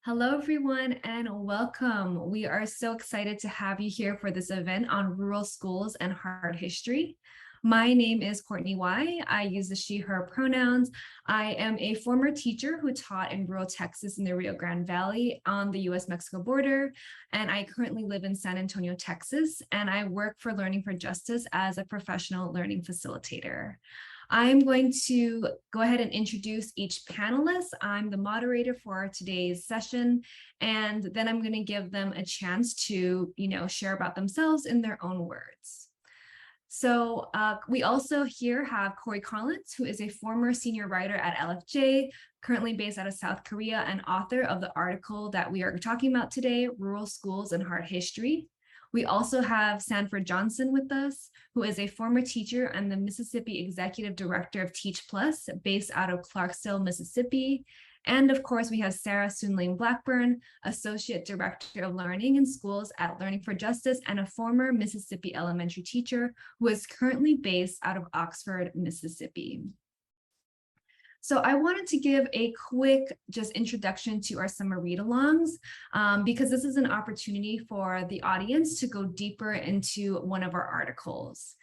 Hello, everyone, and welcome. We are so excited to have you here for this event on rural schools and hard history. My name is Courtney Y. I use the she, her pronouns. I am a former teacher who taught in rural Texas in the Rio Grande Valley on the US-Mexico border, and I currently live in San Antonio, Texas, and I work for Learning for Justice as a professional learning facilitator. I'm going to go ahead and introduce each panelist. I'm the moderator for today's session, and then I'm going to give them a chance to, share about themselves in their own words. So we also here have Cory Collins, who is a former senior writer at LFJ, currently based out of South Korea, and author of the article that we are talking about today, Rural Schools and Hard History. We also have Sanford Johnson with us, who is a former teacher and the Mississippi Executive Director of Teach Plus, based out of Clarksdale, Mississippi. And of course, we have Sarah-SoonLing Blackburn, Associate Director of Learning in Schools at Learning for Justice and a former Mississippi elementary teacher who is currently based out of Oxford, Mississippi. So I wanted to give a quick just introduction to our summer read-alongs because this is an opportunity for the audience to go deeper into one of our articles.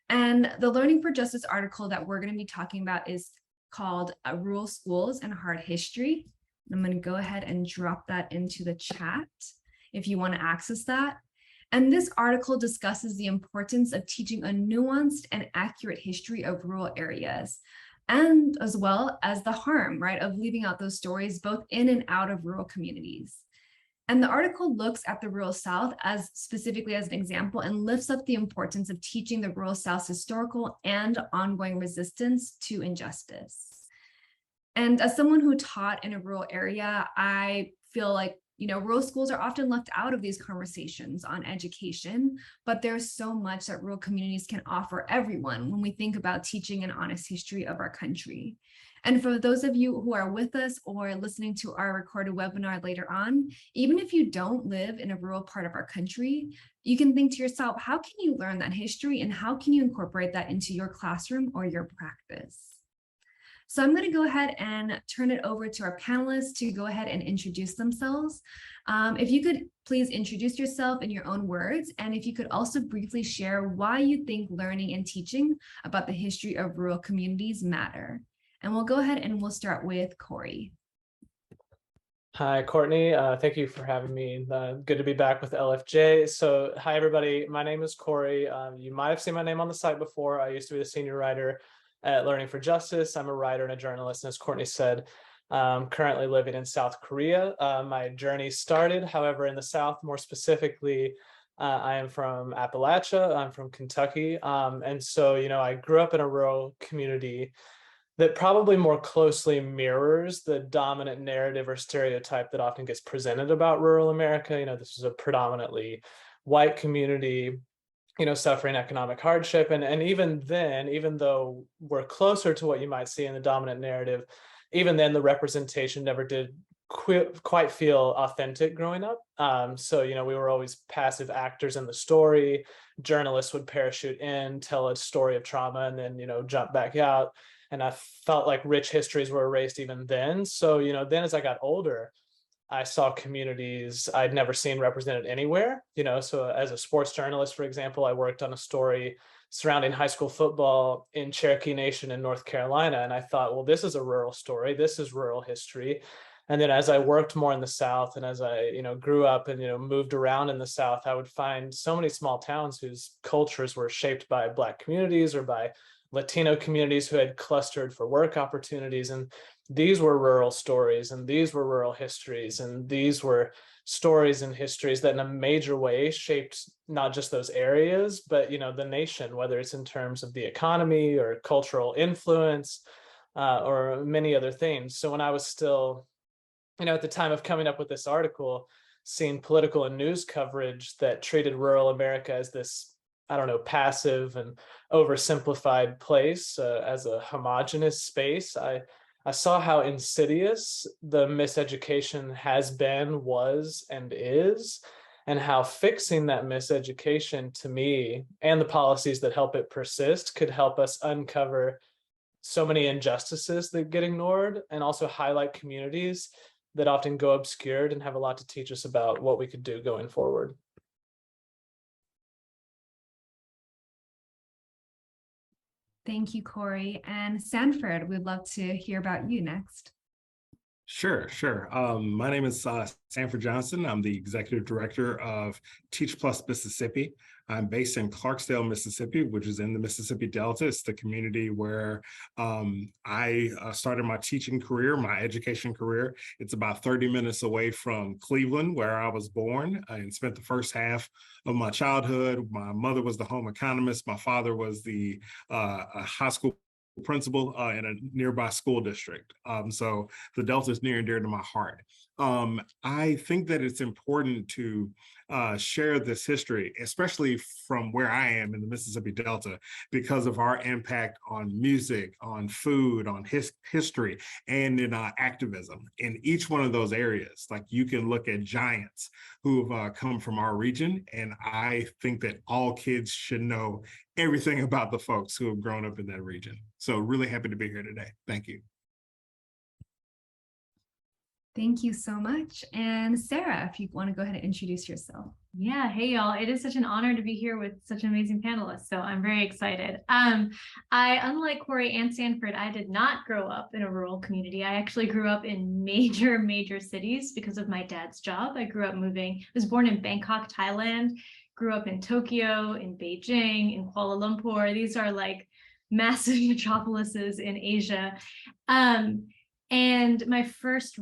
And the Learning for Justice article that we're going to be talking about is called Rural Schools and Hard History. I'm going to go ahead and drop that into the chat if you want to access that. And this article discusses the importance of teaching a nuanced and accurate history of rural areas, and as well as the harm, right, of leaving out those stories both in and out of rural communities. And the article looks at the rural South as specifically as an example and lifts up the importance of teaching the rural South's historical and ongoing resistance to injustice. And as someone who taught in a rural area, I feel like rural schools are often left out of these conversations on education, but there's so much that rural communities can offer everyone when we think about teaching an honest history of our country. And for those of you who are with us or listening to our recorded webinar later on, even if you don't live in a rural part of our country, you can think to yourself, how can you learn that history and how can you incorporate that into your classroom or your practice? So I'm going to go ahead and turn it over to our panelists to go ahead and introduce themselves. If you could please introduce yourself in your own words, and if you could also briefly share why you think learning and teaching about the history of rural communities matter. And we'll go ahead and we'll start with Cory. Hi, Courtney. Thank you for having me. Good to be back with LFJ. So hi, everybody. My name is Cory. You might have seen my name on the site before. I used to be the senior writer at Learning for Justice. I'm a writer and a journalist, and as Courtney said, currently living in South Korea. My journey started, however, in the South. More specifically, I am from Appalachia. I'm from Kentucky. And so, I grew up in a rural community that probably more closely mirrors the dominant narrative or stereotype that often gets presented about rural America. This is a predominantly white community, suffering economic hardship. And even then, even though we're closer to what you might see in the dominant narrative, even then the representation never did quite feel authentic growing up. So, we were always passive actors in the story. Journalists would parachute in, tell a story of trauma, and then, jump back out. And I felt like rich histories were erased even then. So, then as I got older, I saw communities I'd never seen represented anywhere. So as a sports journalist, for example, I worked on a story surrounding high school football in Cherokee Nation in North Carolina. And I thought, well, this is a rural story. This is rural history. And then as I worked more in the South and as I, grew up and, moved around in the South, I would find so many small towns whose cultures were shaped by Black communities or by Latino communities who had clustered for work opportunities. And these were rural stories, and these were rural histories, and these were stories and histories that in a major way shaped not just those areas, but, the nation, whether it's in terms of the economy or cultural influence or many other things. So when I was still, at the time of coming up with this article, seeing political and news coverage that treated rural America as this, passive and oversimplified place as a homogenous space, I saw how insidious the miseducation has been, was, and is, and how fixing that miseducation, to me, and the policies that help it persist could help us uncover so many injustices that get ignored and also highlight communities that often go obscured and have a lot to teach us about what we could do going forward. Thank you, Cory. And Sanford, we'd love to hear about you next. Sure. My name is Sanford Johnson. I'm the executive director of Teach Plus Mississippi. I'm based in Clarksdale, Mississippi, which is in the Mississippi Delta. It's the community where I started my teaching career, my education career. It's about 30 minutes away from Cleveland, where I was born, and spent the first half of my childhood. My mother was the home economist. My father was the high school principal in a nearby school district. So the Delta is near and dear to my heart. I think that it's important to share this history, especially from where I am in the Mississippi Delta, because of our impact on music, on food, on history, and in activism. In each one of those areas, like you can look at giants who have come from our region, and I think that all kids should know everything about the folks who have grown up in that region. So really happy to be here today. Thank you. Thank you so much. And Sarah, if you want to go ahead and introduce yourself. Yeah, hey y'all. It is such an honor to be here with such an amazing panelists. So I'm very excited. Unlike Cory and Sanford, I did not grow up in a rural community. I actually grew up in major cities because of my dad's job. I was born in Bangkok, Thailand, grew up in Tokyo, in Beijing, in Kuala Lumpur. These are like massive metropolises in Asia. And my first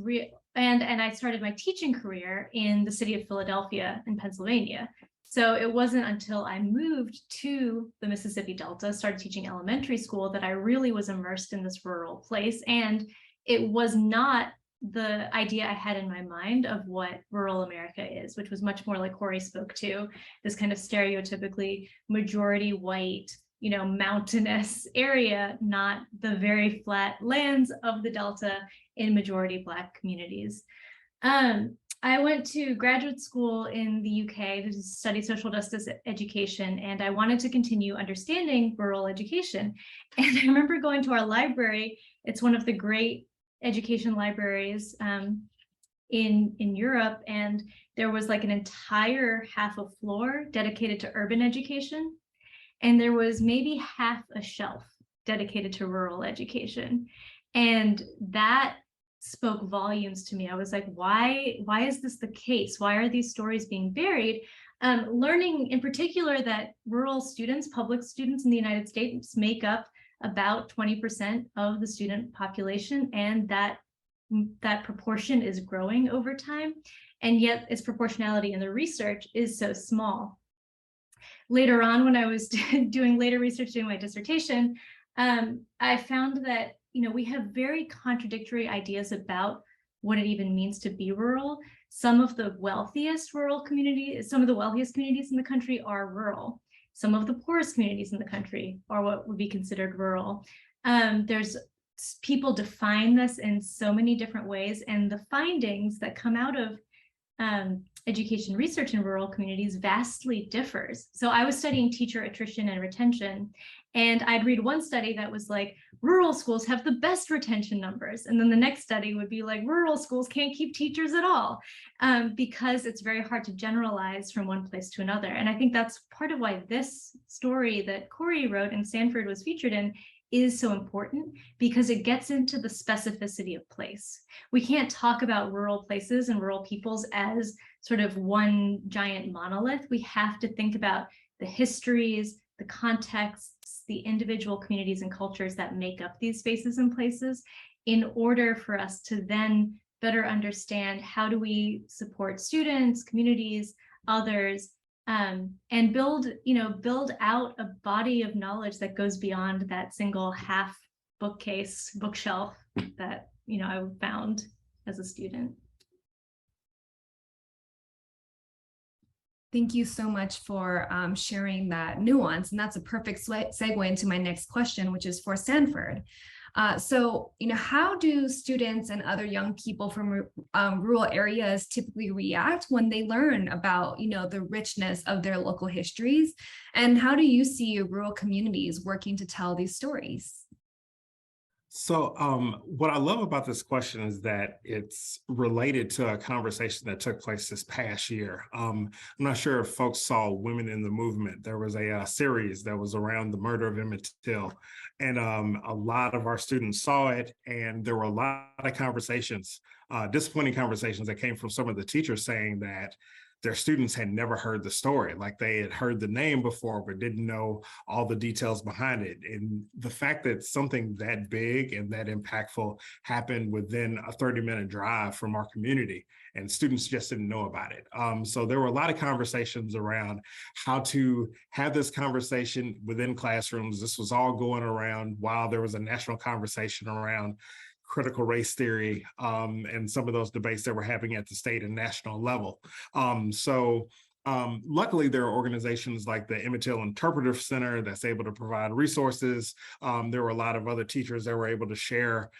and I started my teaching career in the city of Philadelphia in Pennsylvania. So it wasn't until I moved to the Mississippi Delta, started teaching elementary school, that I really was immersed in this rural place. And it was not the idea I had in my mind of what rural America is, which was much more like Cory spoke to, this kind of stereotypically majority white, mountainous area, not the very flat lands of the Delta in majority Black communities. I went to graduate school in the UK to study social justice education, and I wanted to continue understanding rural education. And I remember going to our library. It's one of the great education libraries in Europe, and there was like an entire half a floor dedicated to urban education. And there was maybe half a shelf dedicated to rural education. And that spoke volumes to me. I was like, why is this the case? Why are these stories being buried? Learning in particular that rural students, public students in the United States, make up about 20% of the student population, and that proportion is growing over time. And yet its proportionality in the research is so small. Later on, when I was doing research, doing my dissertation, I found that we have very contradictory ideas about what it even means to be rural. Some of the wealthiest communities in the country are rural. Some of the poorest communities in the country are what would be considered rural. People define this in so many different ways, and the findings that come out of education research in rural communities vastly differs. So I was studying teacher attrition and retention, and I'd read one study that was like, rural schools have the best retention numbers. And then the next study would be like, rural schools can't keep teachers at all, because it's very hard to generalize from one place to another. And I think that's part of why this story that Cory wrote and Sanford was featured in is so important, because it gets into the specificity of place. We can't talk about rural places and rural peoples as sort of one giant monolith. We have to think about the histories, the contexts, the individual communities and cultures that make up these spaces and places, in order for us to then better understand how do we support students, communities, others, and build out a body of knowledge that goes beyond that single half bookshelf that I found as a student. Thank you so much for sharing that nuance. And that's a perfect segue into my next question, which is for Sanford. So, how do students and other young people from rural areas typically react when they learn about, the richness of their local histories? And how do you see rural communities working to tell these stories? So what I love about this question is that it's related to a conversation that took place this past year. I'm not sure if folks saw Women in the Movement. There was a series that was around the murder of Emmett Till, and a lot of our students saw it, and there were a lot of conversations, disappointing conversations that came from some of the teachers saying that their students had never heard the story, like they had heard the name before, but didn't know all the details behind it. And the fact that something that big and that impactful happened within a 30-minute drive from our community, and students just didn't know about it. So there were a lot of conversations around how to have this conversation within classrooms. This was all going around while there was a national conversation around critical race theory and some of those debates that we're having at the state and national level. Luckily, there are organizations like the Emmett Till Interpretive Center that's able to provide resources. There were a lot of other teachers that were able to share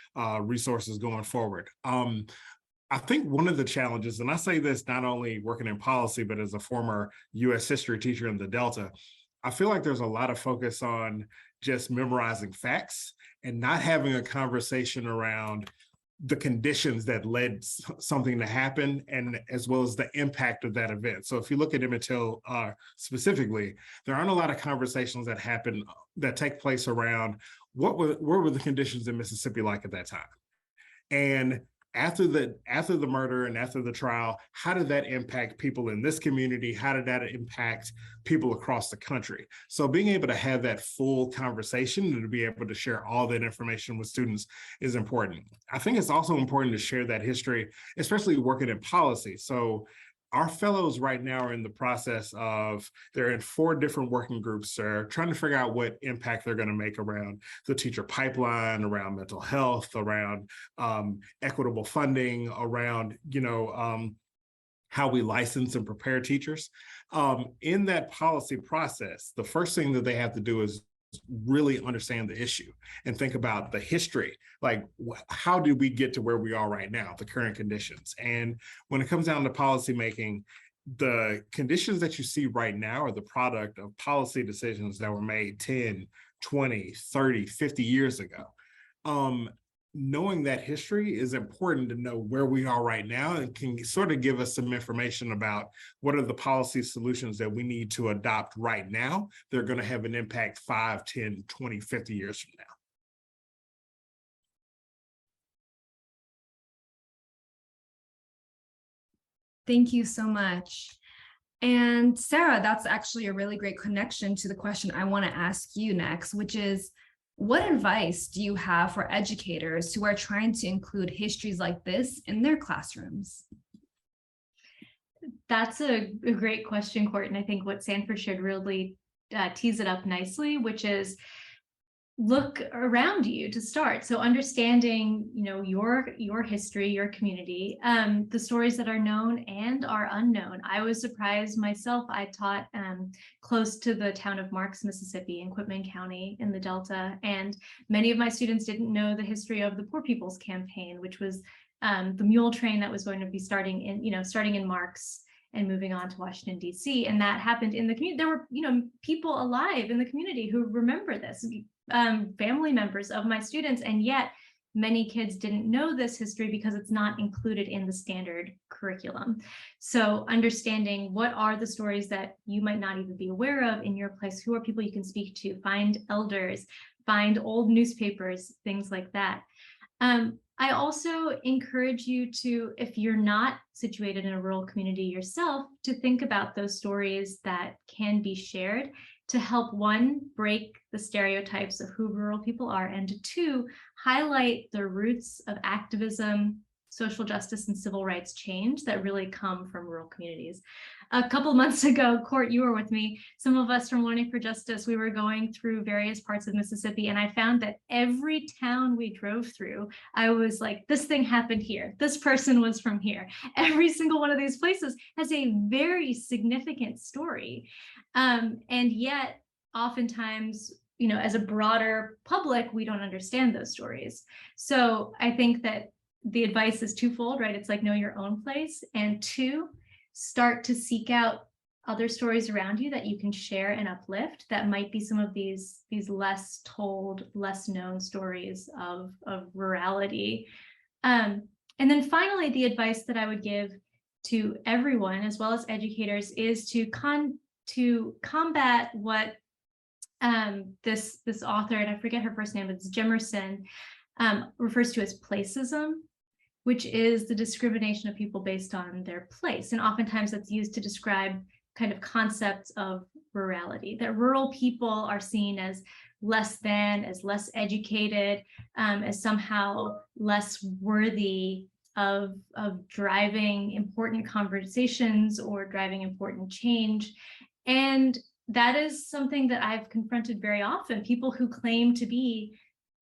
resources going forward. I think one of the challenges, and I say this not only working in policy, but as a former US history teacher in the Delta, I feel like there's a lot of focus on just memorizing facts and not having a conversation around the conditions that led something to happen, and as well as the impact of that event. So if you look at Emmett Till specifically, there aren't a lot of conversations that happen, that take place around what were the conditions in Mississippi like at that time? And after the murder and after the trial, how did that impact people in this community? How did that impact people across the country? So being able to have that full conversation and to be able to share all that information with students is important. I think it's also important to share that history, especially working in policy. So our fellows right now are in the process of, they're in 4 different working groups. They're trying to figure out what impact they're going to make around the teacher pipeline, around mental health, around equitable funding, around, how we license and prepare teachers. In that policy process, the first thing that they have to do is really understand the issue and think about the history. Like, how did we get to where we are right now, the current conditions? And when it comes down to policy making, the conditions that you see right now are the product of policy decisions that were made 10, 20, 30, 50 years ago. Knowing that history is important to know where we are right now, and can sort of give us some information about what are the policy solutions that we need to adopt right now. They're going to have an impact 5, 10, 20, 50 years from now. Thank you so much. And Sarah, that's actually a really great connection to the question I want to ask you next, which is, what advice do you have for educators who are trying to include histories like this in their classrooms? That's a great question, Court. And I think what Sanford shared really tees it up nicely, which is look around you to start. So understanding, your history, your community, the stories that are known and are unknown. I was surprised myself. I taught close to the town of Marks, Mississippi, in Quitman County in the Delta, and many of my students didn't know the history of the Poor People's Campaign, which was the mule train that was going to be starting in Marks and moving on to Washington, D.C. And that happened in the community. There were, people alive in the community who remember this, family members of my students, and yet many kids didn't know this history because it's not included in the standard curriculum. So understanding what are the stories that you might not even be aware of in your place, who are people you can speak to, find elders, find old newspapers, things like that. I also encourage you to, if you're not situated in a rural community yourself, to think about those stories that can be shared to help, 1, break the stereotypes of who rural people are, and 2, highlight the roots of activism, social justice, and civil rights change that really come from rural communities. A couple of months ago, Court, you were with me, some of us from Learning for Justice, we were going through various parts of Mississippi, and I found that every town we drove through, I was like, this thing happened here, this person was from here. Every single one of these places has a very significant story. And yet, oftentimes, as a broader public, we don't understand those stories. So I think that the advice is twofold, right? It's like, know your own place, and 2, start to seek out other stories around you that you can share and uplift that might be some of these less told, less known stories of rurality. And then finally, the advice that I would give to everyone, as well as educators, is to combat what this author, and I forget her first name, it's Jemerson, refers to as placism, which is the discrimination of people based on their place. And oftentimes that's used to describe kind of concepts of rurality, that rural people are seen as less than, as less educated, as somehow less worthy of driving important conversations or driving important change. And that is something that I've confronted very often. People who claim to be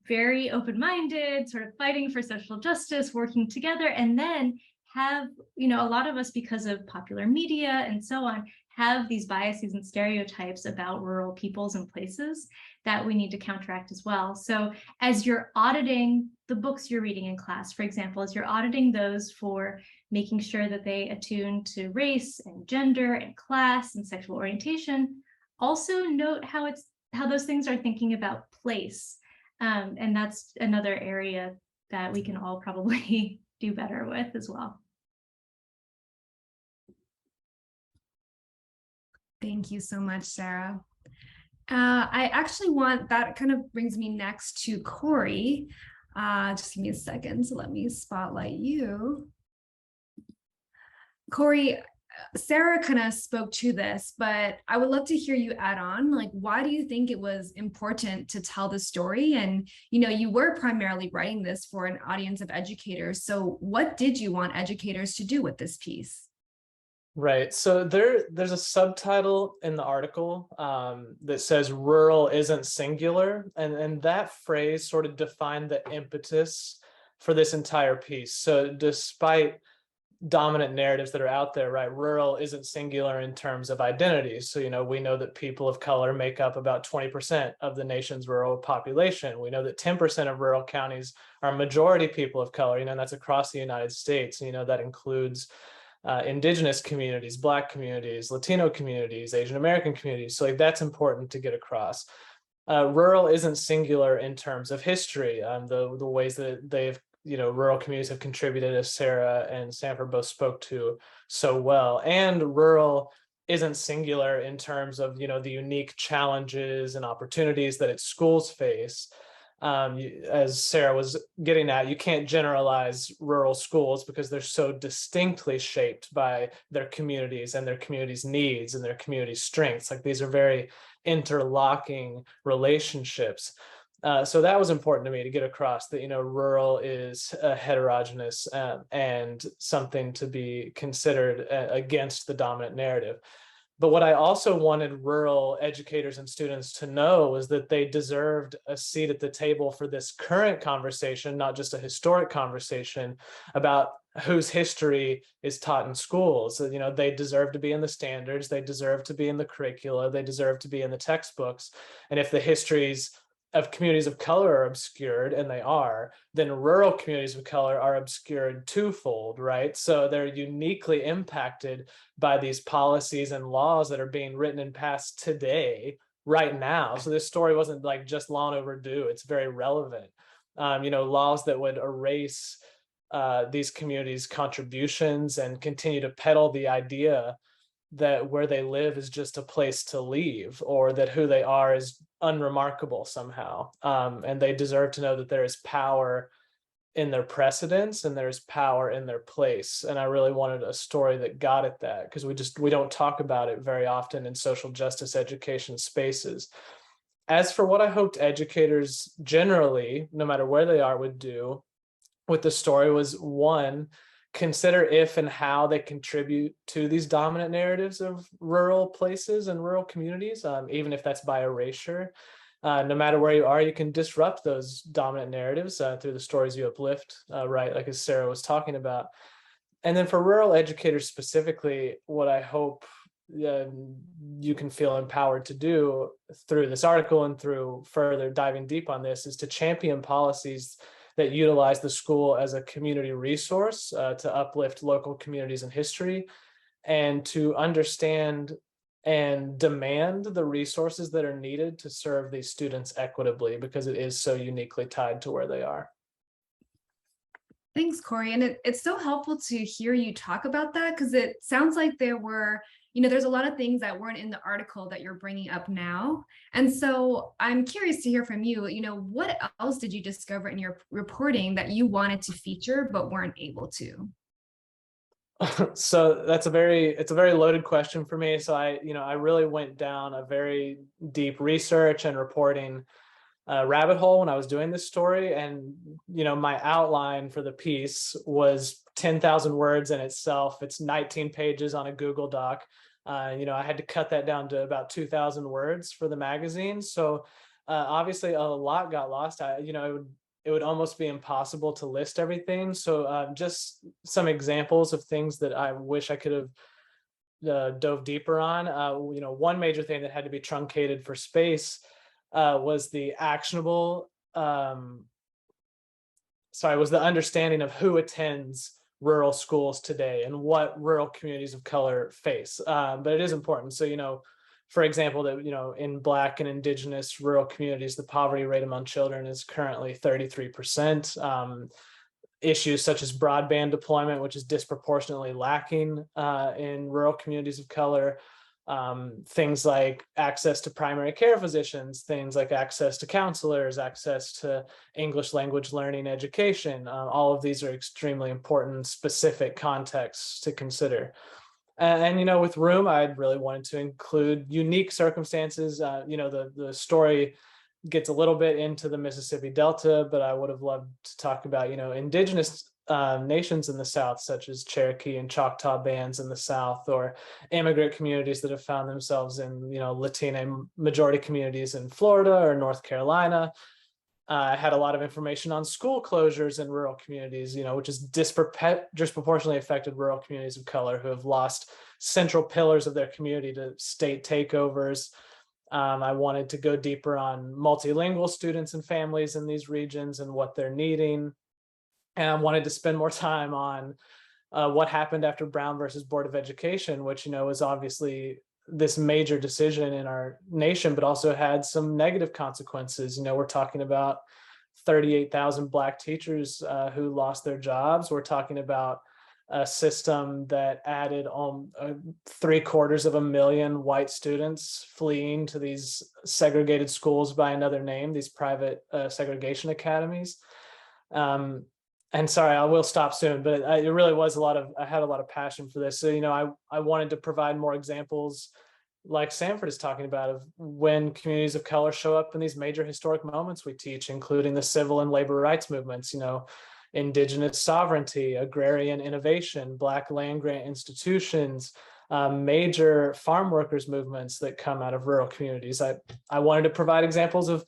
very open-minded, sort of fighting for social justice, working together, and then have, a lot of us, because of popular media and so on, have these biases and stereotypes about rural peoples and places that we need to counteract as well. So as you're auditing the books you're reading in class, for example, as you're auditing those for making sure that they attune to race and gender and class and sexual orientation, also note how those things are thinking about place. And that's another area that we can all probably do better with as well. Thank you so much, Sarah. I actually that kind of brings me next to Cory. Just give me a second, so let me spotlight you. Cory, Sarah kind of spoke to this, but I would love to hear you add on, like, why do you think it was important to tell the story? And, you were primarily writing this for an audience of educators. So what did you want educators to do with this piece? Right. So there's a subtitle in the article that says rural isn't singular. And that phrase sort of defined the impetus for this entire piece. So despite dominant narratives that are out there, right, rural isn't singular in terms of identity. So, we know that people of color make up about 20% of the nation's rural population. We know that 10% of rural counties are majority people of color, and that's across the United States. That includes indigenous communities, Black communities, Latino communities, Asian American communities. So that's important to get across. Rural isn't singular in terms of history. The ways that they've, rural communities have contributed, as Sarah and Sanford both spoke to so well. And rural isn't singular in terms of, the unique challenges and opportunities that its schools face. As Sarah was getting at, you can't generalize rural schools because they're so distinctly shaped by their communities and their communities' needs and their community's strengths. Like, these are very interlocking relationships. So that was important to me to get across that, rural is heterogeneous and something to be considered against the dominant narrative. But what I also wanted rural educators and students to know was that they deserved a seat at the table for this current conversation, not just a historic conversation about whose history is taught in schools. So, they deserve to be in the standards, they deserve to be in the curricula, they deserve to be in the textbooks. And if the histories of communities of color are obscured, and they are, then rural communities of color are obscured twofold, right? So they're uniquely impacted by these policies and laws that are being written and passed today, right now. So this story wasn't like just long overdue, it's very relevant. Laws that would erase these communities' contributions and continue to peddle the idea that where they live is just a place to leave, or that who they are is unremarkable somehow. And they deserve to know that there is power in their precedence and there's power in their place. And I really wanted a story that got at that, because we don't talk about it very often in social justice education spaces. As for what I hoped educators generally, no matter where they are, would do with the story was, one, consider if and how they contribute to these dominant narratives of rural places and rural communities, even if that's by erasure. No matter where you are, you can disrupt those dominant narratives through the stories you uplift, right, like as Sarah was talking about. And then for rural educators specifically, what I hope you can feel empowered to do through this article and through further diving deep on this is to champion policies that utilize the school as a community resource to uplift local communities and history, and to understand and demand the resources that are needed to serve these students equitably, because it is so uniquely tied to where they are. Thanks, Cory. And it's so helpful to hear you talk about that, because it sounds like there were, there's a lot of things that weren't in the article that you're bringing up now. And so I'm curious to hear from you, what else did you discover in your reporting that you wanted to feature but weren't able to? So it's a very loaded question for me. So I really went down a very deep research and reporting rabbit hole when I was doing this story. And, my outline for the piece was 10,000 words in itself. It's 19 pages on a Google Doc. I had to cut that down to about 2,000 words for the magazine. So obviously a lot got lost. It would almost be impossible to list everything. So just some examples of things that I wish I could have dove deeper on. One major thing that had to be truncated for space was the was the understanding of who attends rural schools today and what rural communities of color face. But it is important. So, for example, that, in Black and Indigenous rural communities, the poverty rate among children is currently 33%. Issues such as broadband deployment, which is disproportionately lacking in rural communities of color. Things like access to primary care physicians, things like access to counselors, access to English language learning education. All of these are extremely important, specific contexts to consider. And with room, I really wanted to include unique circumstances. The story gets a little bit into the Mississippi Delta, but I would have loved to talk about, Indigenous nations in the South, such as Cherokee and Choctaw bands in the South, or immigrant communities that have found themselves in, Latino majority communities in Florida or North Carolina. I had a lot of information on school closures in rural communities, which is disproportionately affected rural communities of color who have lost central pillars of their community to state takeovers. I wanted to go deeper on multilingual students and families in these regions and what they're needing. And I wanted to spend more time on what happened after Brown versus Board of Education, which, was obviously this major decision in our nation, but also had some negative consequences. We're talking about 38,000 Black teachers who lost their jobs. We're talking about a system that added 750,000 white students fleeing to these segregated schools by another name, these private segregation academies. And sorry, I will stop soon, but it really was I had a lot of passion for this. So, I wanted to provide more examples like Sanford is talking about of when communities of color show up in these major historic moments we teach, including the civil and labor rights movements, Indigenous sovereignty, agrarian innovation, Black land grant institutions, major farm workers movements that come out of rural communities. I wanted to provide examples of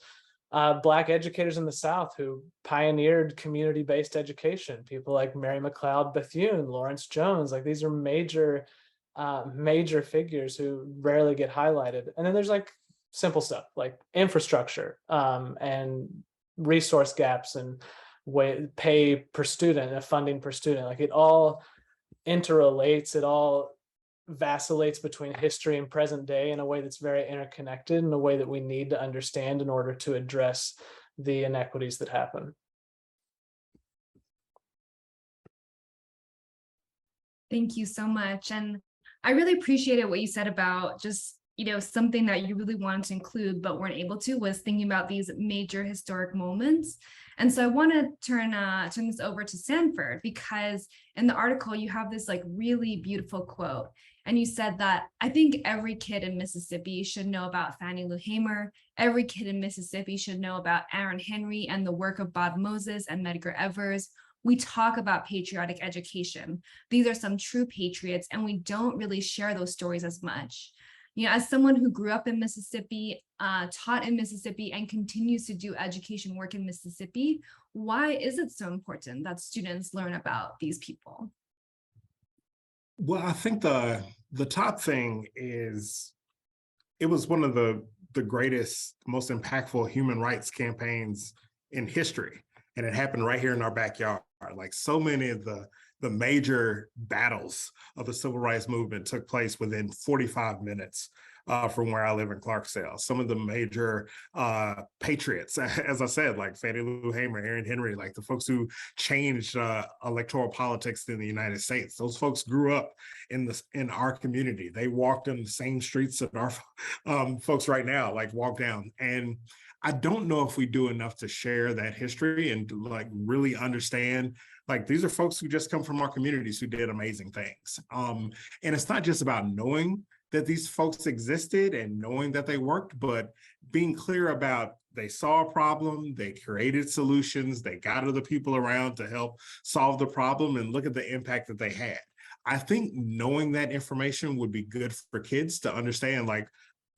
Black educators in the South who pioneered community-based education, people like Mary McLeod Bethune, Lawrence Jones. Like, these are major figures who rarely get highlighted. And then there's like simple stuff like infrastructure and resource gaps and pay per student and funding per student. Like, it all interrelates, it all vacillates between history and present day in a way that's very interconnected, in a way that we need to understand in order to address the inequities that happen. Thank you so much. And I really appreciated what you said about just, something that you really wanted to include but weren't able to, was thinking about these major historic moments. And so I want to turn this over to Sanford, because in the article you have this like really beautiful quote. And you said that, I think every kid in Mississippi should know about Fannie Lou Hamer. Every kid in Mississippi should know about Aaron Henry and the work of Bob Moses and Medgar Evers. We talk about patriotic education. These are some true patriots, and we don't really share those stories as much. As someone who grew up in Mississippi, taught in Mississippi, and continues to do education work in Mississippi, why is it so important that students learn about these people? Well, I think the top thing is it was one of the greatest, most impactful human rights campaigns in history. And it happened right here in our backyard. Like, so many of the the major battles of the civil rights movement took place within 45 minutes from where I live in Clarksdale. Some of the major patriots, as I said, like Fannie Lou Hamer, Aaron Henry, like the folks who changed electoral politics in the United States. Those folks grew up in our community. They walked in the same streets that our folks right now like walk down. And I don't know if we do enough to share that history and like really understand, like these are folks who just come from our communities who did amazing things. And it's not just about knowing that these folks existed and knowing that they worked, but being clear about they saw a problem, they created solutions, they got other people around to help solve the problem and look at the impact that they had. I think knowing that information would be good for kids to understand, like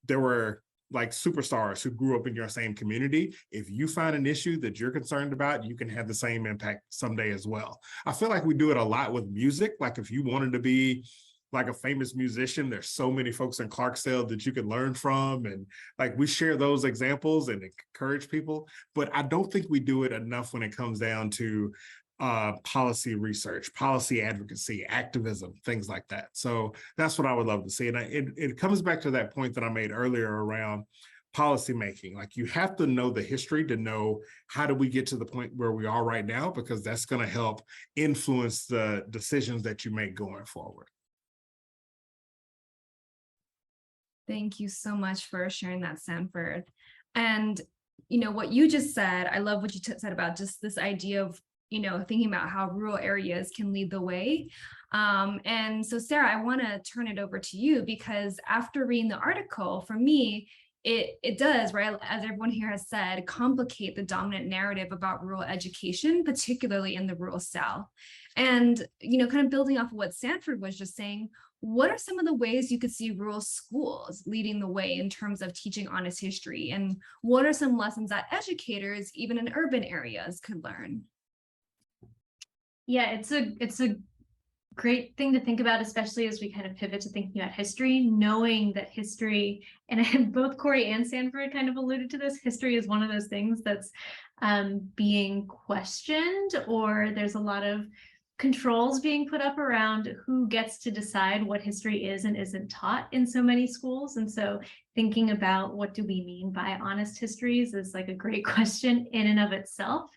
there were like superstars who grew up in your same community. If you find an issue that you're concerned about, you can have the same impact someday as well. I feel like we do it a lot with music. Like if you wanted to be like a famous musician, there's so many folks in Clarksdale that you can learn from. And like we share those examples and encourage people, but I don't think we do it enough when it comes down to policy research, policy advocacy, activism, things like that. So that's what I would love to see. And it comes back to that point that I made earlier around policymaking. Like you have to know the history to know how do we get to the point where we are right now, because that's going to help influence the decisions that you make going forward. Thank you so much for sharing that, Sanford. And, you know, what you just said, I love what you said about just this idea of, you know, thinking about how rural areas can lead the way. And so, Sarah, I want to turn it over to you, because after reading the article, for me, it does, right, as everyone here has said, complicate the dominant narrative about rural education, particularly in the rural South. And, you know, kind of building off of what Sanford was just saying, what are some of the ways you could see rural schools leading the way in terms of teaching honest history? And what are some lessons that educators, even in urban areas, could learn? Yeah, it's a great thing to think about, especially as we kind of pivot to thinking about history, knowing that history, and both Cory and Sanford kind of alluded to this, history is one of those things that's being questioned, or there's a lot of controls being put up around who gets to decide what history is and isn't taught in so many schools. And so thinking about what do we mean by honest histories is like a great question in and of itself.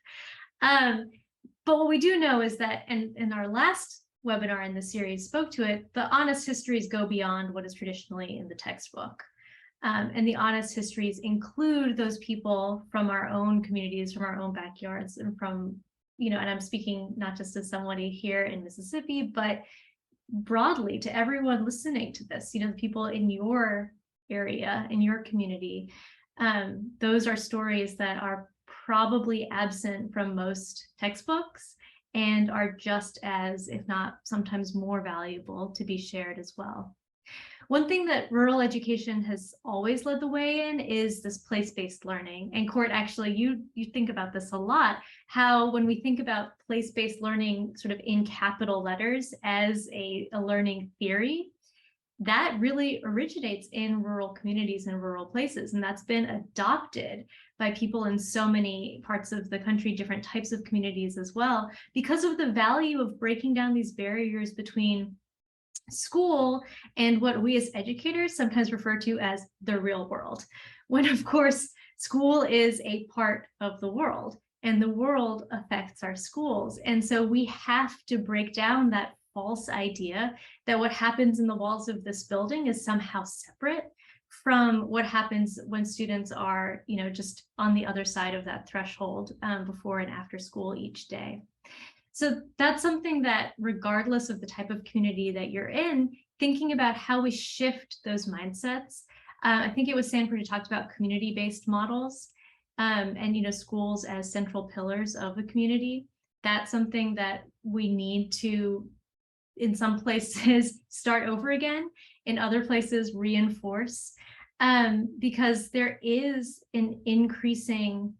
But what we do know is that, and in our last webinar in the series spoke to it, the honest histories go beyond what is traditionally in the textbook. And the honest histories include those people from our own communities, from our own backyards, and from, you know, and I'm speaking not just as somebody here in Mississippi, but broadly to everyone listening to this, you know, the people in your area, in your community. Those are stories that are probably absent from most textbooks and are just as, if not sometimes more valuable to be shared as well. One thing that rural education has always led the way in is this place-based learning. And Court, actually, you think about this a lot, how when we think about place-based learning sort of in capital letters as a learning theory, that really originates in rural communities and rural places. And that's been adopted by people in so many parts of the country, different types of communities as well, because of the value of breaking down these barriers between school and what we as educators sometimes refer to as the real world, when of course school is a part of the world and the world affects our schools. And so we have to break down that false idea that what happens in the walls of this building is somehow separate from what happens when students are, you know, just on the other side of that threshold before and after school each day. So that's something that, regardless of the type of community that you're in, thinking about how we shift those mindsets. I think it was Sanford who talked about community-based models and, you know, schools as central pillars of the community. That's something that we need to, in some places, start over again, in other places reinforce, because there is an increasing,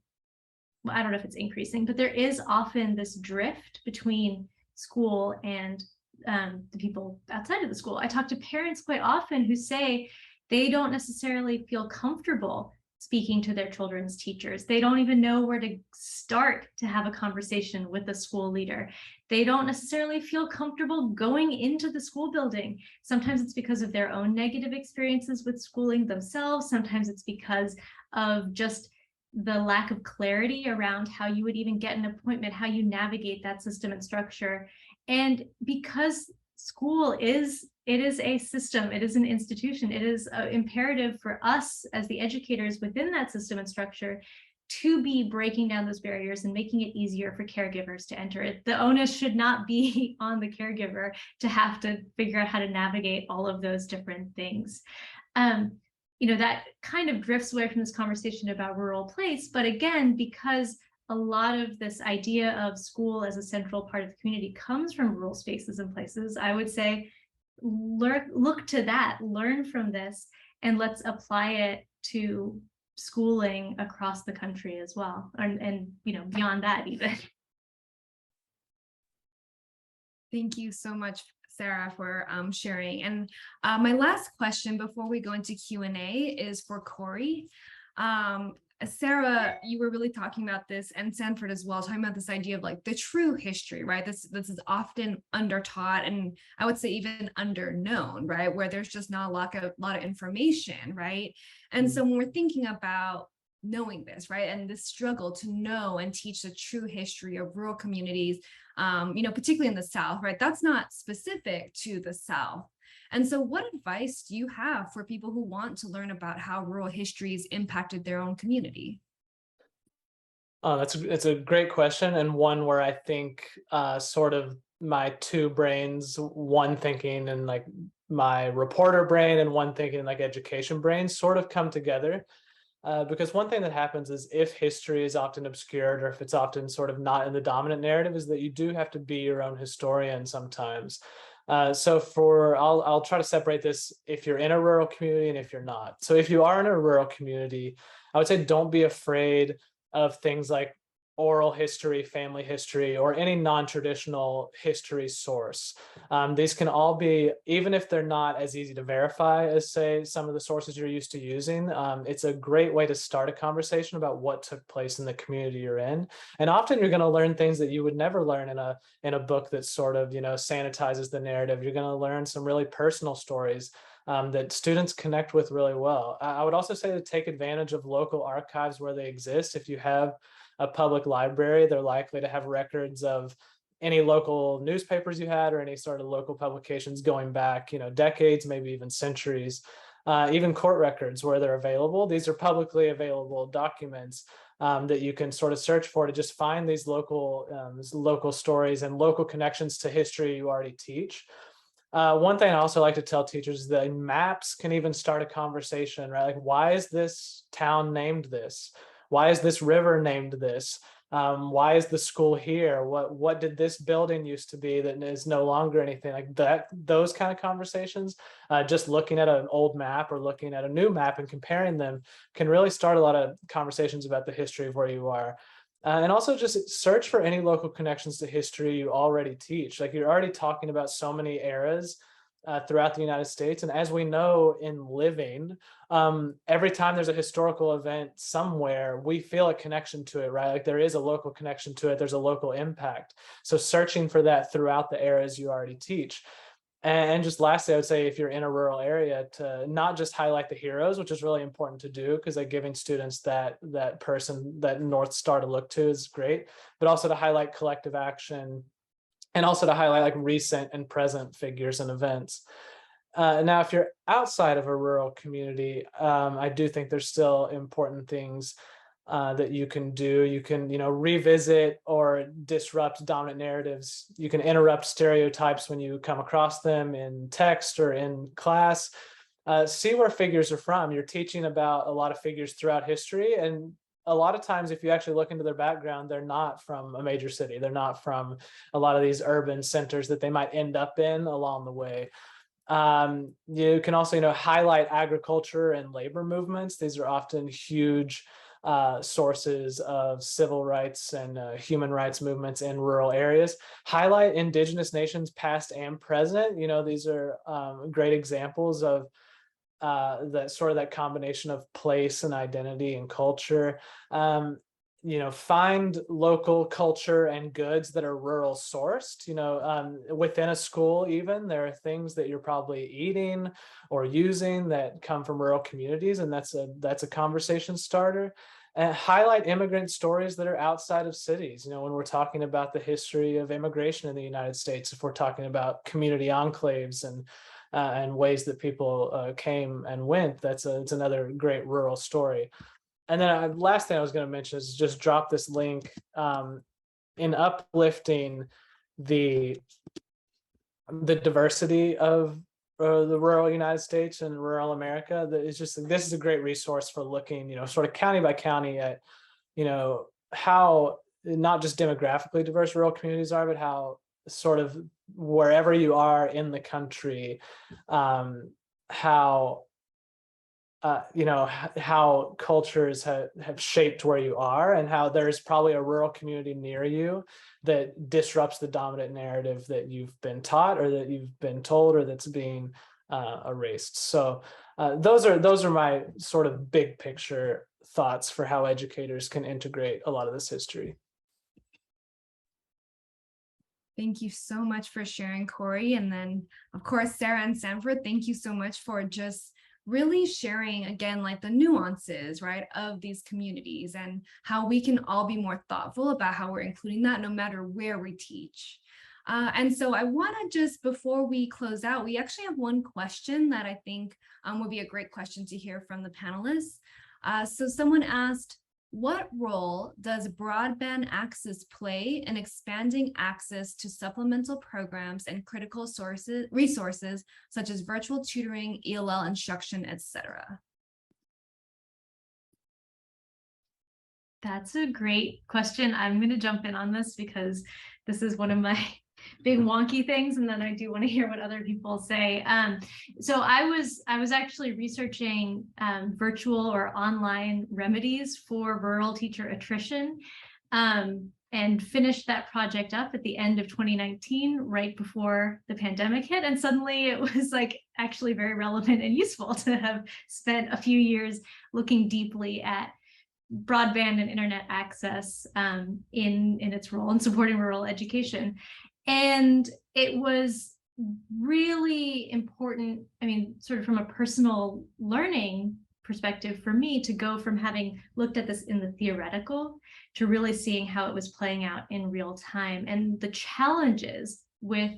well, I don't know if it's increasing, but there is often this drift between school and the people outside of the school. I talk to parents quite often who say they don't necessarily feel comfortable speaking to their children's teachers. They don't even know where to start to have a conversation with a school leader. They don't necessarily feel comfortable going into the school building. Sometimes it's because of their own negative experiences with schooling themselves. Sometimes it's because of just the lack of clarity around how you would even get an appointment, how you navigate that system and structure. And because school is a system, it is an institution, it is imperative for us as the educators within that system and structure to be breaking down those barriers and making it easier for caregivers to enter it. The onus should not be on the caregiver to have to figure out how to navigate all of those different things. That kind of drifts away from this conversation about rural place, but again, because a lot of this idea of school as a central part of the community comes from rural spaces and places, I would say, look to that, learn from this, and let's apply it to schooling across the country as well, and beyond that even. Thank you so much, Sarah, for sharing. And my last question before we go into Q&A is for Cory. Sarah, you were really talking about this, and Sanford as well, talking about this idea of like the true history, right? This is often undertaught, and I would say even underknown, right? Where there's just not a lot of information, right? And so when we're thinking about knowing this, right, and this struggle to know and teach the true history of rural communities, particularly in the South, right? That's not specific to the South. And so what advice do you have for people who want to learn about how rural histories impacted their own community? It's a great question, and one where I think sort of my two brains, one thinking and like my reporter brain and one thinking like education brain, sort of come together. Because one thing that happens is if history is often obscured, or if it's often sort of not in the dominant narrative, is that you do have to be your own historian sometimes. So I'll try to separate this if you're in a rural community and if you're not. So if you are in a rural community, I would say don't be afraid of things like oral history, family history, or any non-traditional history source. These can all be, even if they're not as easy to verify as, say, some of the sources you're used to using, it's a great way to start a conversation about what took place in the community you're in. And often you're going to learn things that you would never learn in a book that sort of, sanitizes the narrative. You're going to learn some really personal stories that students connect with really well. I would also say to take advantage of local archives where they exist. If you have a public library, they're likely to have records of any local newspapers you had or any sort of local publications going back, decades, maybe even centuries, even court records where they're available. These are publicly available documents that you can sort of search for to just find these local stories and local connections to history you already teach. One thing I also like to tell teachers is that maps can even start a conversation, right? Like, why is this town named this? Why is this river named this? Why is the school here? What did this building used to be that is no longer anything like that? Those kind of conversations, just looking at an old map or looking at a new map and comparing them can really start a lot of conversations about the history of where you are. And also just search for any local connections to history you already teach. Like, you're already talking about so many eras throughout the United States. And as we know in living, every time there's a historical event somewhere, we feel a connection to it, right? Like, there is a local connection to it. There's a local impact. So searching for that throughout the eras you already teach. And just lastly, I would say if you're in a rural area, to not just highlight the heroes, which is really important to do, because like giving students that person, that North Star to look to is great, but also to highlight collective action, and also to highlight like recent and present figures and events. Now, if you're outside of a rural community, I do think there's still important things that you can do. You can, revisit or disrupt dominant narratives. You can interrupt stereotypes when you come across them in text or in class. See where figures are from. You're teaching about a lot of figures throughout history, and a lot of times, if you actually look into their background, they're not from a major city. They're not from a lot of these urban centers that they might end up in along the way. You can also, highlight agriculture and labor movements. These are often huge sources of civil rights and human rights movements in rural areas. Highlight Indigenous nations past and present. These are great examples of that sort of that combination of place and identity and culture. Find local culture and goods that are rural sourced. Within a school, even there are things that you're probably eating or using that come from rural communities, and that's a conversation starter. And highlight immigrant stories that are outside of cities. When we're talking about the history of immigration in the United States, if we're talking about community enclaves and ways that people came and went, it's another great rural story. And then last thing I was going to mention is just drop this link in uplifting the diversity of the rural United States and rural America. This is a great resource for looking, sort of county by county at, how not just demographically diverse rural communities are, but how sort of wherever you are in the country, how cultures have shaped where you are, and how there's probably a rural community near you that disrupts the dominant narrative that you've been taught or that you've been told or that's being erased. So those are my sort of big picture thoughts for how educators can integrate a lot of this history. Thank you so much for sharing, Cory. And then, of course, Sarah and Sanford, thank you so much for just really sharing, again, like the nuances, right, of these communities and how we can all be more thoughtful about how we're including that no matter where we teach. And so I want to just, before we close out, we actually have one question that I think would be a great question to hear from the panelists. So someone asked, what role does broadband access play in expanding access to supplemental programs and critical resources such as virtual tutoring, ELL instruction, etc.? That's a great question. I'm going to jump in on this because this is one of my big wonky things, and then I do want to hear what other people say. So I was actually researching virtual or online remedies for rural teacher attrition, and finished that project up at the end of 2019, right before the pandemic hit. And suddenly it was like actually very relevant and useful to have spent a few years looking deeply at broadband and internet access in its role in supporting rural education. And it was really important, I mean, sort of from a personal learning perspective for me to go from having looked at this in the theoretical to really seeing how it was playing out in real time, and the challenges with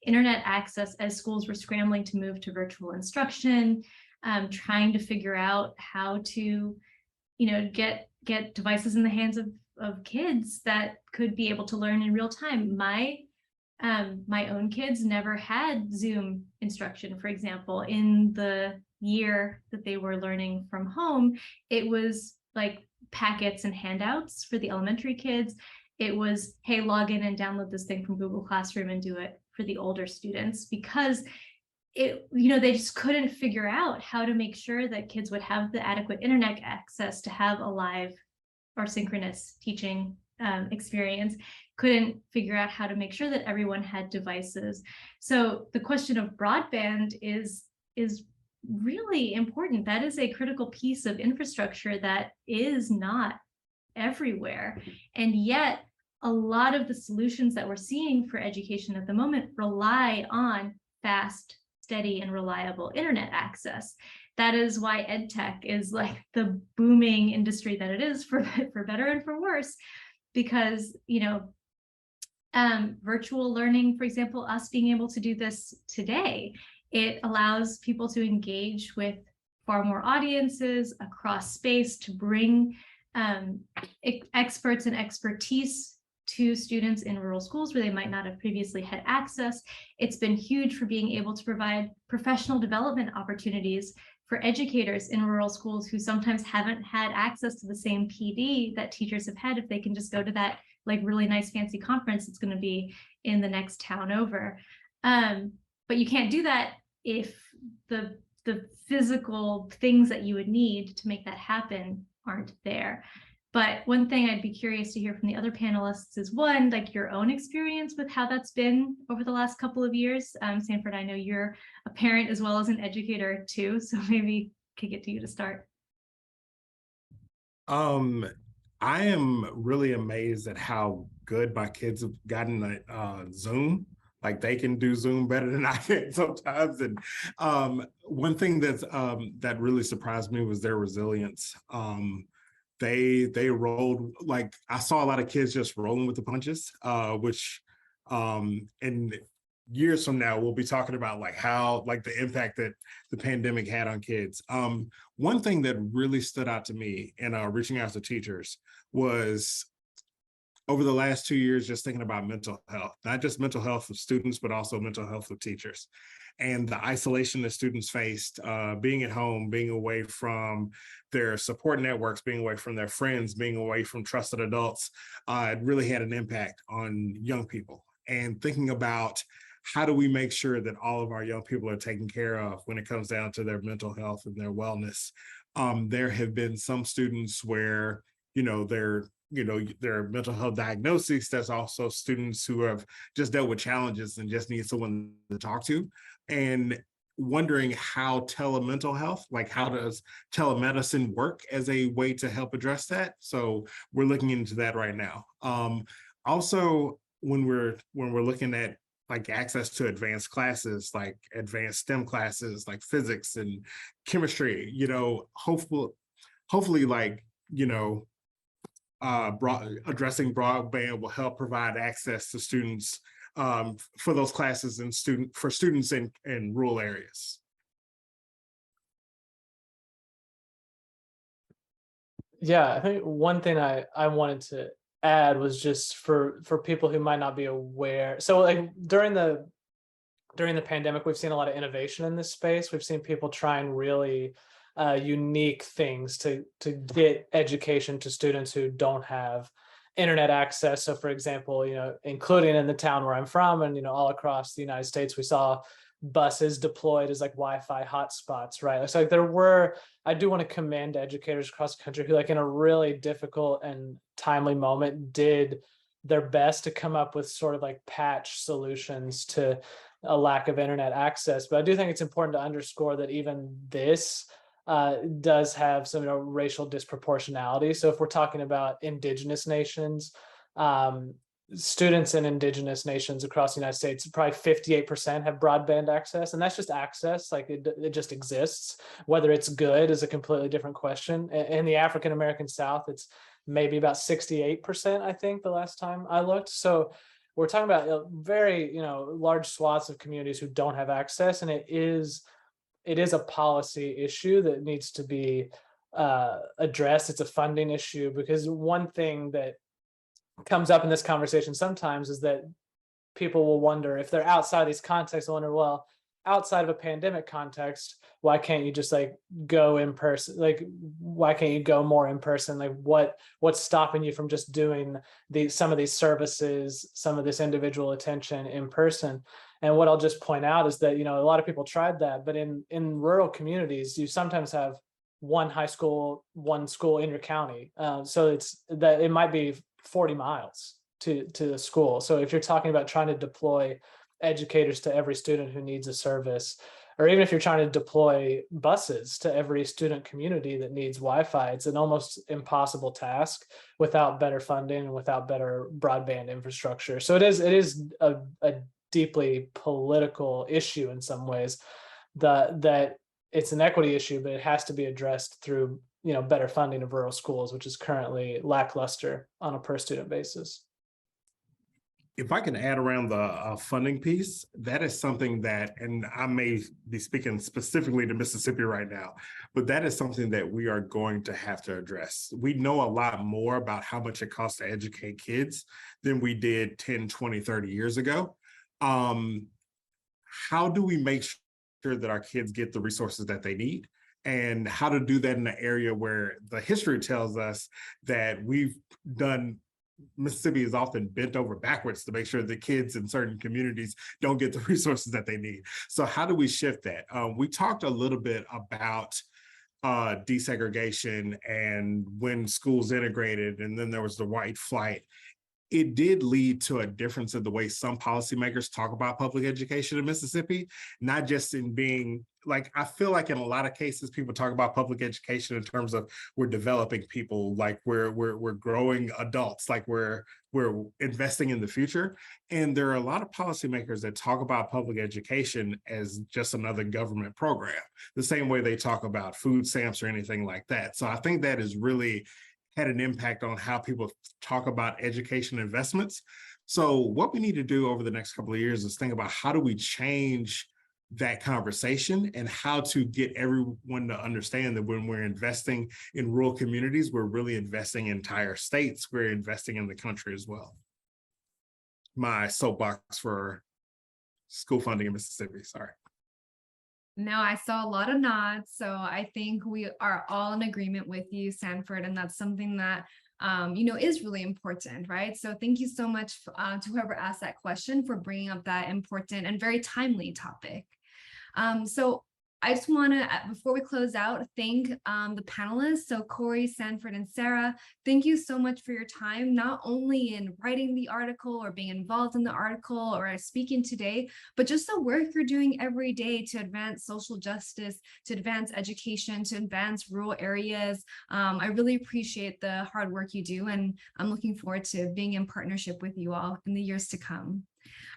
internet access as schools were scrambling to move to virtual instruction, trying to figure out how to get devices in the hands of kids that could be able to learn in real time. My own kids never had Zoom instruction, for example. In the year that they were learning from home, it was like packets and handouts for the elementary kids. It was, hey, log in and download this thing from Google Classroom and do it for the older students, because they just couldn't figure out how to make sure that kids would have the adequate internet access to have a live or synchronous teaching experience, couldn't figure out how to make sure that everyone had devices. So the question of broadband is really important. That is a critical piece of infrastructure that is not everywhere. And yet a lot of the solutions that we're seeing for education at the moment rely on fast, steady, and reliable internet access. That is why EdTech is like the booming industry that it is, for better and for worse, because virtual learning, for example, us being able to do this today, it allows people to engage with far more audiences across space, to bring experts and expertise to students in rural schools where they might not have previously had access. It's been huge for being able to provide professional development opportunities for educators in rural schools who sometimes haven't had access to the same PD that teachers have had if they can just go to that like really nice fancy conference it's going to be in the next town over. But you can't do that if the physical things that you would need to make that happen aren't there. But one thing I'd be curious to hear from the other panelists is one, like your own experience with how that's been over the last couple of years. Sanford, I know you're a parent as well as an educator too, so maybe kick it to you to start. I am really amazed at how good my kids have gotten at Zoom. Like they can do Zoom better than I can sometimes. And one thing that really surprised me was their resilience. They rolled, like I saw a lot of kids just rolling with the punches, which in years from now we'll be talking about like how like the impact that the pandemic had on kids. One thing that really stood out to me in reaching out to teachers was over the last 2 years, just thinking about mental health, not just mental health of students, but also mental health of teachers. And the isolation that students faced, being at home, being away from their support networks, being away from their friends, being away from trusted adults, it really had an impact on young people. And thinking about how do we make sure that all of our young people are taken care of when it comes down to their mental health and their wellness. There have been some students where, their mental health diagnoses. There's also students who have just dealt with challenges and just need someone to talk to. And wondering how telemental health, like how does telemedicine work as a way to help address that? So we're looking into that right now. Also, when we're looking at like access to advanced classes, like advanced STEM classes, like physics and chemistry, hopefully like, addressing broadband will help provide access to students for those classes and for students in rural areas. Yeah, I think one thing I wanted to add was just for people who might not be aware. So like during the pandemic, we've seen a lot of innovation in this space. We've seen people trying really unique things to get education to students who don't have internet access. So for example, including in the town where I'm from and, all across the United States, we saw buses deployed as like Wi-Fi hotspots, right? So like I do want to commend educators across the country who like in a really difficult and timely moment did their best to come up with sort of like patch solutions to a lack of internet access. But I do think it's important to underscore that even this does have some racial disproportionality. So if we're talking about indigenous nations, students in indigenous nations across the United States, probably 58% have broadband access, and that's just access, like it just exists. Whether it's good is a completely different question. In the African American South, it's maybe about 68%, I think, the last time I looked. So we're talking about very large swaths of communities who don't have access, and it is a policy issue that needs to be addressed. It's a funding issue, because one thing that comes up in this conversation sometimes is that people will wonder if they're outside these contexts, wonder, well, outside of a pandemic context, why can't you just like go in person? Like, why can't you go more in person? Like what's stopping you from just doing some of these services, some of this individual attention in person? And what I'll just point out is that, a lot of people tried that, but in rural communities, you sometimes have one high school, one school in your county. So it's that it might be 40 miles to the school. So if you're talking about trying to deploy educators to every student who needs a service, or even if you're trying to deploy buses to every student community that needs Wi-Fi, it's an almost impossible task without better funding and without better broadband infrastructure. So it is a deeply political issue in some ways, that it's an equity issue, but it has to be addressed through better funding of rural schools, which is currently lackluster on a per student basis. If I can add around the funding piece, that is something that, and I may be speaking specifically to Mississippi right now, but that is something that we are going to have to address. We know a lot more about how much it costs to educate kids than we did 10, 20, 30 years ago. How do we make sure that our kids get the resources that they need? And how to do that in an area where the history tells us that Mississippi is often bent over backwards to make sure the kids in certain communities don't get the resources that they need. So how do we shift that? We talked a little bit about desegregation and when schools integrated, and then there was the white flight, it did lead to a difference in the way some policymakers talk about public education in Mississippi, not just in being like, I feel like in a lot of cases, people talk about public education in terms of we're developing people, like we're growing adults, like we're investing in the future. And there are a lot of policymakers that talk about public education as just another government program, the same way they talk about food stamps or anything like that. So I think that is really had an impact on how people talk about education investments. So what we need to do over the next couple of years is think about how do we change that conversation and how to get everyone to understand that when we're investing in rural communities, we're really investing in entire states, we're investing in the country as well. My soapbox for school funding in Mississippi, sorry. No, I saw a lot of nods, so I think we are all in agreement with you, Sanford, and that's something that is really important, right? So thank you so much to whoever asked that question for bringing up that important and very timely topic. So I just want to, before we close out, thank the panelists. So Cory, Sanford, and Sarah, thank you so much for your time, not only in writing the article or being involved in the article or speaking today, but just the work you're doing every day to advance social justice, to advance education, to advance rural areas. I really appreciate the hard work you do, and I'm looking forward to being in partnership with you all in the years to come.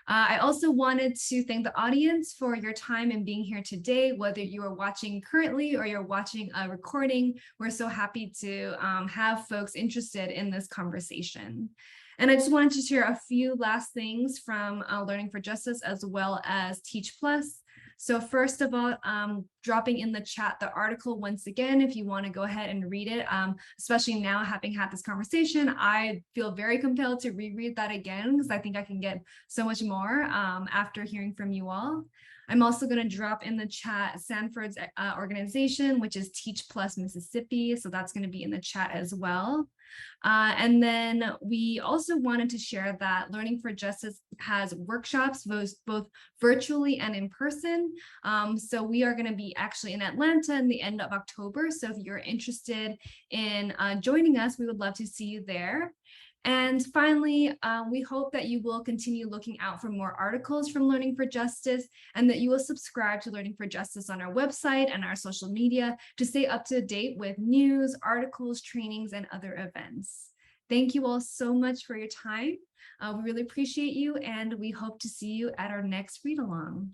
I also wanted to thank the audience for your time and being here today, whether you are watching currently or you're watching a recording. We're so happy to have folks interested in this conversation. And I just wanted to share a few last things from Learning for Justice as well as Teach Plus. So first of all, dropping in the chat the article once again, if you want to go ahead and read it, especially now having had this conversation, I feel very compelled to reread that again because I think I can get so much more after hearing from you all. I'm also going to drop in the chat Sanford's organization, which is Teach Plus Mississippi. So that's going to be in the chat as well. And then we also wanted to share that Learning for Justice has workshops, both virtually and in person. So we are going to be actually in Atlanta in the end of October. So if you're interested in joining us, we would love to see you there. And finally, we hope that you will continue looking out for more articles from Learning for Justice and that you will subscribe to Learning for Justice on our website and our social media to stay up to date with news, articles, trainings, and other events. Thank you all so much for your time. We really appreciate you, and we hope to see you at our next read along.